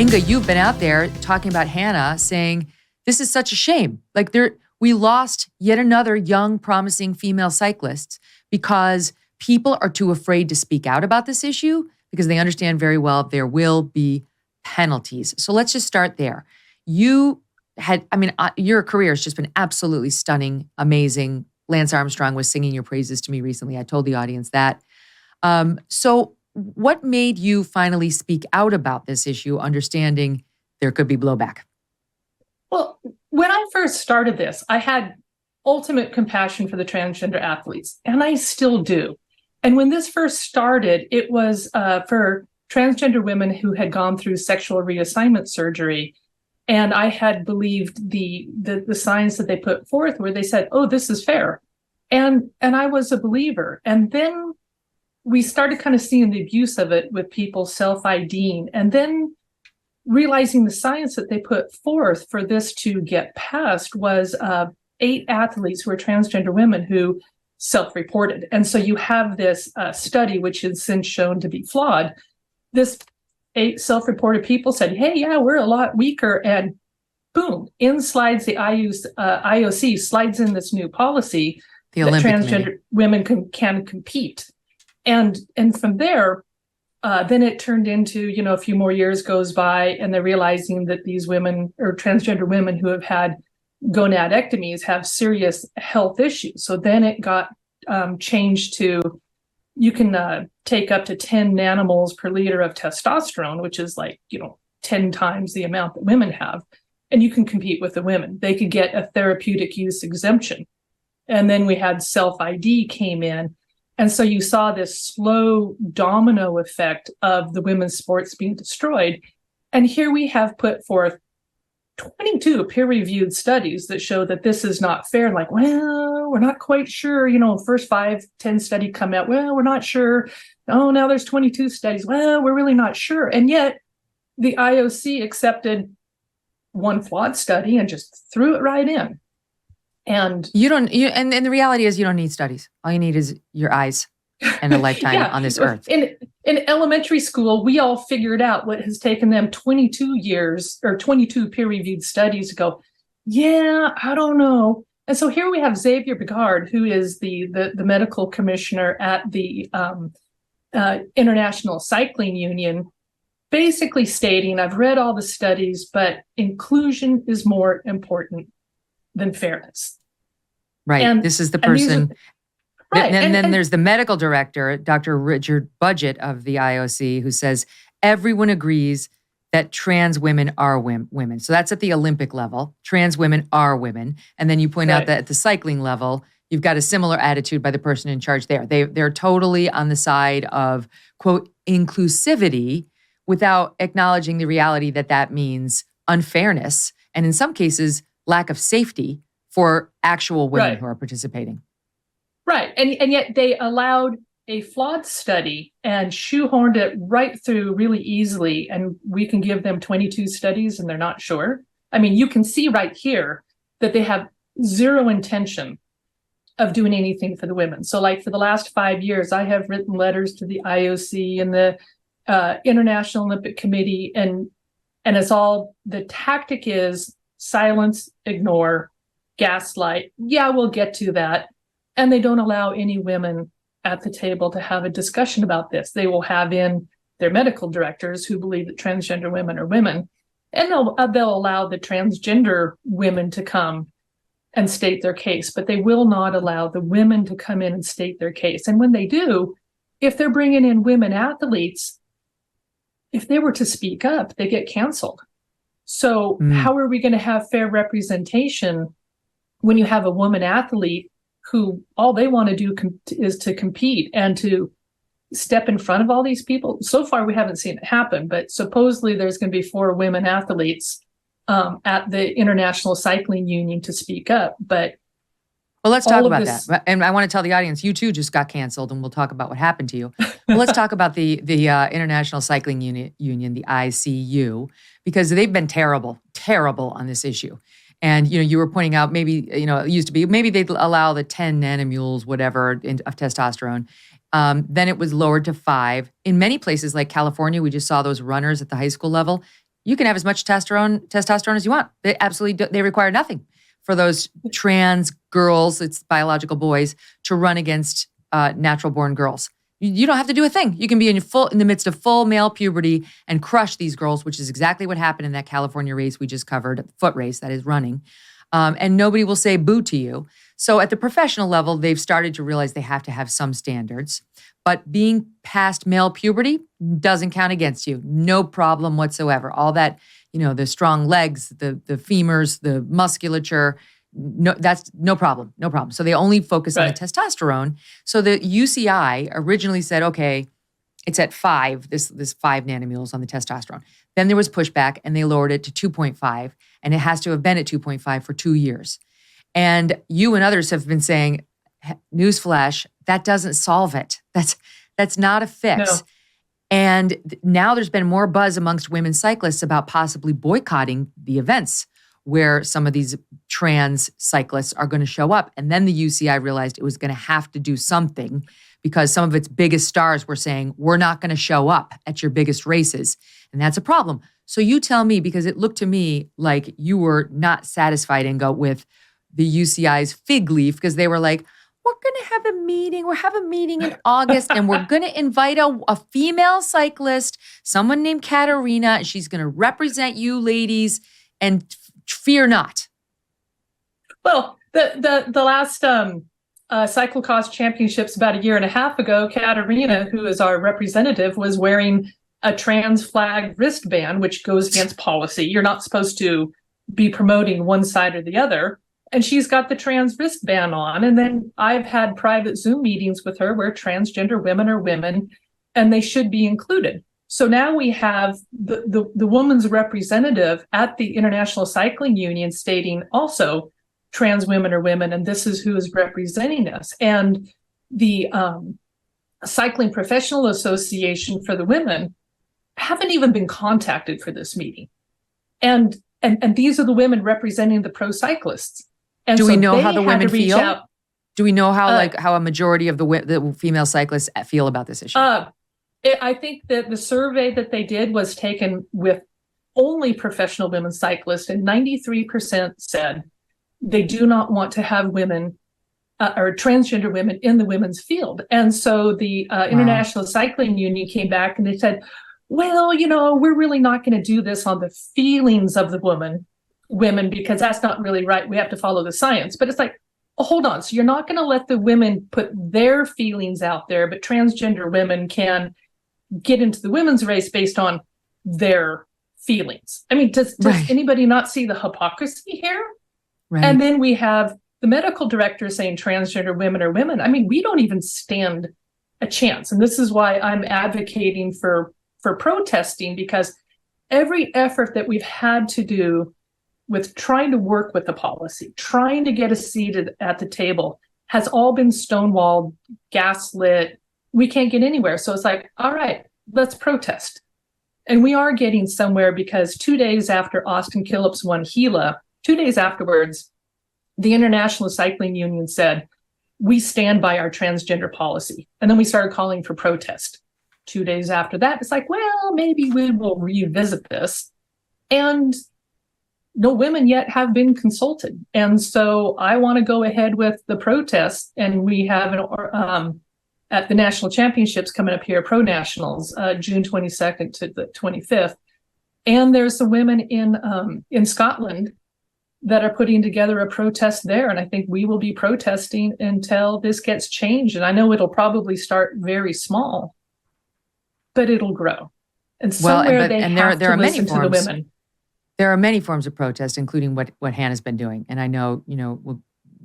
Inga, you've been out there talking about Hannah, saying this is such a shame. Like we lost yet another young, promising female cyclist because people are too afraid to speak out about this issue because they understand very well there will be penalties. So let's just start there. Your career has just been absolutely stunning, amazing. Lance Armstrong was singing your praises to me recently. I told the audience that. So what made you finally speak out about this issue, understanding there could be blowback? Well, when I first started this, I had ultimate compassion for the transgender athletes, and I still do. And when this first started, it was for transgender women who had gone through sexual reassignment surgery. And I had believed the signs that they put forth where they said, oh, this is fair. And I was a believer. And then we started kind of seeing the abuse of it with people self-IDing, and then realizing the science that they put forth for this to get passed was 8 athletes who are transgender women who self-reported. And so you have this study, which is since shown to be flawed. This 8 self-reported people said, hey, yeah, we're a lot weaker. And boom, in slides the IOC slides in this new policy that transgender women can compete. And from there, then it turned into, a few more years goes by and they're realizing that these women or transgender women who have had gonadectomies have serious health issues. So then it got changed to you can take up to 10 nanomoles per liter of testosterone, which is 10 times the amount that women have. And you can compete with the women. They could get a therapeutic use exemption. And then we had self-ID came in. And so you saw this slow domino effect of the women's sports being destroyed. And here we have put forth 22 peer-reviewed studies that show that this is not fair. Like, well, we're not quite sure. First 5-10 study come out. Well, we're not sure. Oh, now there's 22 studies. Well, we're really not sure. And yet the IOC accepted one flawed study and just threw it right in. And and the reality is you don't need studies. All you need is your eyes and a lifetime on this earth. In elementary school, we all figured out what has taken them 22 years or 22 peer-reviewed studies to go, yeah, I don't know. And so here we have Xavier Bigard, who is the medical commissioner at the International Cycling Union, basically stating, I've read all the studies, but inclusion is more important than fairness. Right. And this is the person. Right. And then there's the medical director, Dr. Richard Budgett of the IOC, who says everyone agrees that trans women are women. So that's at the Olympic level. Trans women are women. And then you point out that at the cycling level, you've got a similar attitude by the person in charge there. They're totally on the side of, quote, inclusivity without acknowledging the reality that means unfairness. And in some cases, lack of safety for actual women who are participating. Right. And yet they allowed a flawed study and shoehorned it right through really easily. And we can give them 22 studies and they're not sure. I mean, you can see right here that they have zero intention of doing anything for the women. So for the last 5 years, I have written letters to the IOC and the International Olympic Committee. And it's all, the tactic is silence, ignore, gaslight. Yeah, we'll get to that. And they don't allow any women at the table to have a discussion about this. They will have in their medical directors who believe that transgender women are women, and they'll allow the transgender women to come and state their case, but they will not allow the women to come in and state their case. And when they do, if they're bringing in women athletes, if they were to speak up, they get canceled. So how are we going to have fair representation when you have a woman athlete who all they want to do is to compete and to step in front of all these people? So far, we haven't seen it happen, but supposedly there's going to be 4 women athletes at the International Cycling Union to speak up. But well, let's talk about that. And I want to tell the audience, you too just got canceled, and we'll talk about what happened to you. Well, let's talk about the International Cycling Union, the ICU, because they've been terrible on this issue. And, you were pointing out maybe, it used to be, maybe they'd allow the 10 nanomoles, whatever, of testosterone. Then it was lowered to 5. In many places like California, we just saw those runners at the high school level, You can have as much testosterone as you want. They absolutely they require nothing for those trans girls, it's biological boys, to run against natural born girls. You don't have to do a thing. You can be in the midst of full male puberty and crush these girls, which is exactly what happened in that California race we just covered, foot race that is running. And nobody will say boo to you. So at the professional level, they've started to realize they have to have some standards. But being past male puberty doesn't count against you. No problem whatsoever. All that, the strong legs, the femurs, the musculature, no, that's no problem. No problem. So they only focus on the testosterone. So the UCI originally said, okay, it's at 5, this 5 nanomoles on the testosterone. Then there was pushback and they lowered it to 2.5, and it has to have been at 2.5 for 2 years. And you and others have been saying, newsflash, that doesn't solve it. That's not a fix. No. And now there's been more buzz amongst women cyclists about possibly boycotting the events where some of these trans cyclists are going to show up. And then the UCI realized it was going to have to do something because some of its biggest stars were saying, we're not going to show up at your biggest races. And that's a problem. So you tell me, because it looked to me like you were not satisfied, Inga, with the UCI's fig leaf, because they were like, we're going to have a meeting. We'll have a meeting in August, and we're going to invite a female cyclist, someone named Katerina, and she's going to represent you ladies, and fear not. Well, the last cyclocross championships about a year and a half ago, Katerina, who is our representative, was wearing a trans flag wristband, which goes against policy. You're not supposed to be promoting one side or the other. And she's got the trans wristband on. And then I've had private Zoom meetings with her where transgender women are women and they should be included. So now we have the woman's representative at the International Cycling Union stating also trans women are women, and this is who is representing us. And the Cycling Professional Association for the women haven't even been contacted for this meeting. And these are the women representing the pro cyclists. And do we know how the women feel? Out. Do we know how how a majority of the female cyclists feel about this issue? I think that the survey that they did was taken with only professional women cyclists, and 93% said they do not want to have women or transgender women in the women's field. And so the International Cycling Union came back and they said, well, we're really not going to do this on the feelings of the women, because that's not really right. We have to follow the science. But it's like, oh, hold on. So you're not going to let the women put their feelings out there, but transgender women can get into the women's race based on their feelings. I mean, does anybody not see the hypocrisy here? Right. And then we have the medical director saying transgender women are women. I mean, we don't even stand a chance. And this is why I'm advocating for protesting, because every effort that we've had to do with trying to work with the policy, trying to get a seat at the table, has all been stonewalled, gaslit. We can't get anywhere. So it's like, all right, let's protest. And we are getting somewhere, because 2 days after Austin Killips won Gila, 2 days afterwards, the International Cycling Union said, we stand by our transgender policy. And then we started calling for protest. 2 days after that, it's like, well, maybe we will revisit this. And no women yet have been consulted. And so I want to go ahead with the protest. And we have at the national championships coming up here, Pro Nationals, June 22nd to the 25th. And there's some women in Scotland that are putting together a protest there. And I think we will be protesting until this gets changed. And I know it'll probably start very small, but it'll grow. And somewhere there are many forms to the women. There are many forms of protest, including what Hannah's been doing. And I know,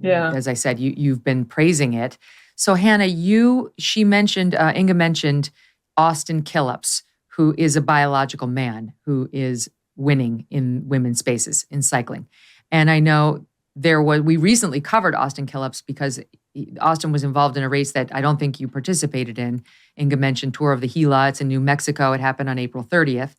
as I said, you've been praising it. So Hannah, Inga mentioned Austin Killips, who is a biological man who is winning in women's spaces in cycling. And I know we recently covered Austin Killips because Austin was involved in a race that I don't think you participated in. Inga mentioned Tour of the Gila. It's in New Mexico. It happened on April 30th.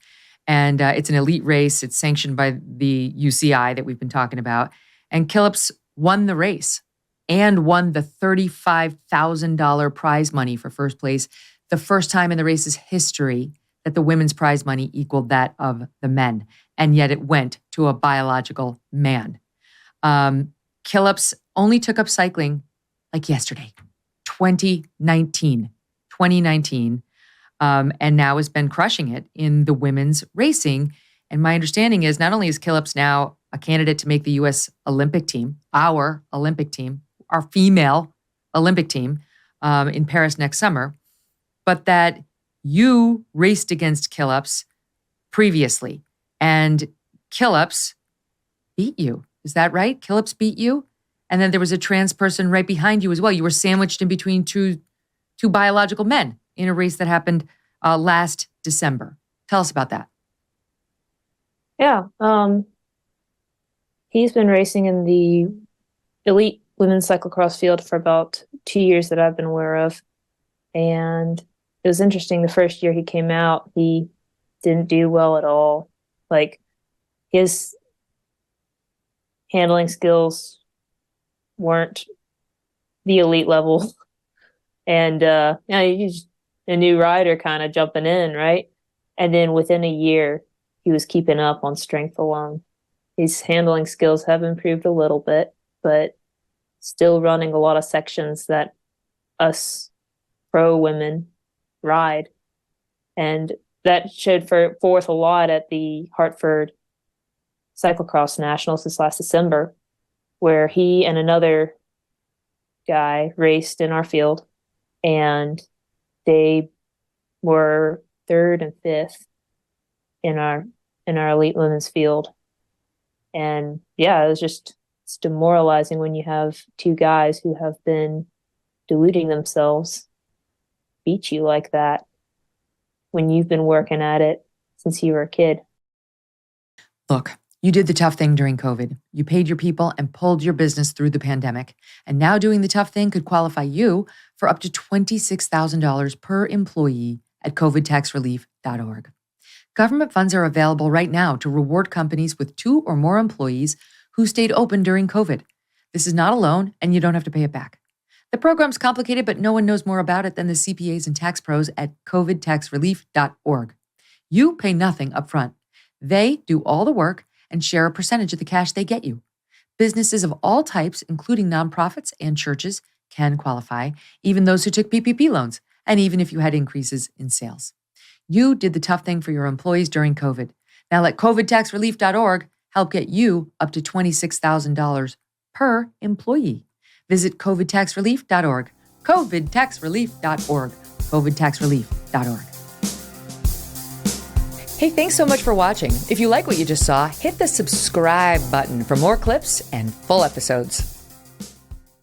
And it's an elite race. It's sanctioned by the UCI that we've been talking about. And Killips won the race and won the $35,000 prize money for first place, the first time in the race's history that the women's prize money equaled that of the men, and yet it went to a biological man. Killups only took up cycling like yesterday, 2019, and now has been crushing it in the women's racing. And my understanding is not only is Killups now a candidate to make the U.S. Olympic team, our female Olympic team in Paris next summer, but that you raced against Killups previously, and Killups beat you. Is that right? Killups beat you? And then there was a trans person right behind you as well. You were sandwiched in between two biological men in a race that happened last December. Tell us about that. Yeah. He's been racing in the elite women's cyclocross field for about 2 years that I've been aware of. And it was interesting. The first year he came out, he didn't do well at all. Like, his handling skills weren't the elite level. And he's a new rider kind of jumping in, right? And then within a year, he was keeping up on strength alone. His handling skills have improved a little bit, but still running a lot of sections that us pro women ride. And that showed forth a lot at the Hartford Cyclocross Nationals this last December, where he and another guy raced in our field, and they were third and fifth in our elite women's field. And yeah, it's demoralizing when you have two guys who have been deluding themselves beat you like that when you've been working at it since you were a kid. Look, you did the tough thing during COVID. You paid your people and pulled your business through the pandemic. And now doing the tough thing could qualify you for up to $26,000 per employee at covidtaxrelief.org. Government funds are available right now to reward companies with 2 or more employees who stayed open during COVID. This is not a loan, and you don't have to pay it back. The program's complicated, but no one knows more about it than the CPAs and tax pros at covidtaxrelief.org. You pay nothing up front. They do all the work and share a percentage of the cash they get you. Businesses of all types, including nonprofits and churches, can qualify, even those who took PPP loans, and even if you had increases in sales. You did the tough thing for your employees during COVID. Now let covidtaxrelief.org help get you up to $26,000 per employee. Visit covidtaxrelief.org, covidtaxrelief.org, covidtaxrelief.org. Hey, thanks so much for watching. If you like what you just saw, hit the subscribe button for more clips and full episodes.